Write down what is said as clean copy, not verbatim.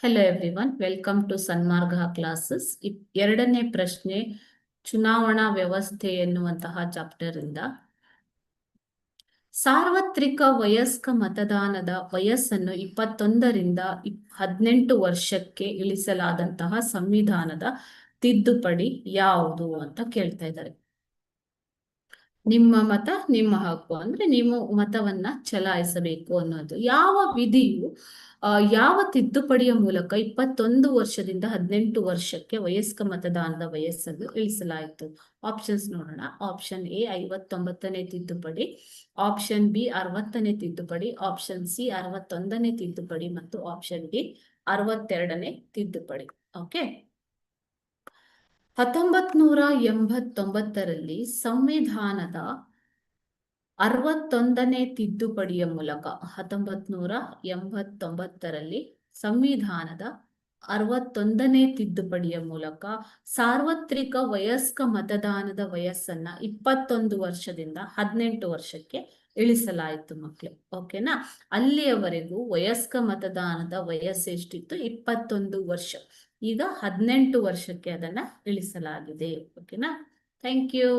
Hello everyone, welcome to Sanmarga classes. ಎರಡನೇ ಪ್ರಶ್ನೆ, ಚುನಾವಣಾ ವ್ಯವಸ್ಥೆ ಎನ್ನುವಂತಹ ಚಾಪ್ಟರ್ ಇಂದ ಸಾರ್ವತ್ರಿಕ ವಯಸ್ಕ ಮತದಾನದ ವಯಸ್ಸನ್ನು 21ರಿಂದ 18 ವರ್ಷಕ್ಕೆ ಇಳಿಸಲಾದಂತಹ ಸಂವಿಧಾನದ ತಿದ್ದುಪಡಿ ಯಾವುದು ಅಂತ ಕೇಳ್ತಾ ಇದ್ದಾರೆ. ನಿಮ್ಮ ಮತ ನಿಮ್ಮ ಹಕ್ಕು, ಅಂದ್ರೆ ನೀವು ಮತವನ್ನ ಚಲಾಯಿಸಬೇಕು ಅನ್ನೋದು. ಯಾವ ವಿಧಿಯು ಯಾವ ತಿದ್ದುಪಡಿಯ ಮೂಲಕ 21 ವರ್ಷದಿಂದ 18 ವರ್ಷಕ್ಕೆ ವಯಸ್ಕ ಮತದಾನದ ವಯಸ್ಸನ್ನು ಇಳಿಸಲಾಯಿತು? ಆಪ್ಷನ್ಸ್ ನೋಡೋಣ. ಆಪ್ಷನ್ ಎ 59ನೇ ತಿದ್ದುಪಡಿ, ಆಪ್ಷನ್ ಬಿ 60ನೇ ತಿದ್ದುಪಡಿ, ಆಪ್ಷನ್ ಸಿ 61ನೇ ತಿದ್ದುಪಡಿ ಮತ್ತು ಆಪ್ಷನ್ ಡಿ 62ನೇ ತಿದ್ದುಪಡಿ. ಓಕೆ, 1989ರಲ್ಲಿ ಸಂವಿಧಾನದ 61ನೇ ತಿದ್ದುಪಡಿಯ ಮೂಲಕ 1989ರಲ್ಲಿ ಸಂವಿಧಾನದ 61ನೇ ತಿದ್ದುಪಡಿಯ ಮೂಲಕ ಸಾರ್ವತ್ರಿಕ ವಯಸ್ಕ ಮತದಾನದ ವಯಸ್ಸನ್ನ 21 ವರ್ಷದಿಂದ 18 ವರ್ಷಕ್ಕೆ ಇಳಿಸಲಾಯಿತು ಮಕ್ಕಳೇ. ಓಕೆನಾ? ಅಲ್ಲಿಯವರೆಗೂ ವಯಸ್ಕ ಮತದಾನದ ವಯಸ್ಸು ಎಷ್ಟಿತ್ತು? 21 ವರ್ಷ. ಈಗ 18 ವರ್ಷಕ್ಕೆ ಅದನ್ನ ಇಳಿಸಲಾಗಿದೆ. ಓಕೆನಾ? Thank you.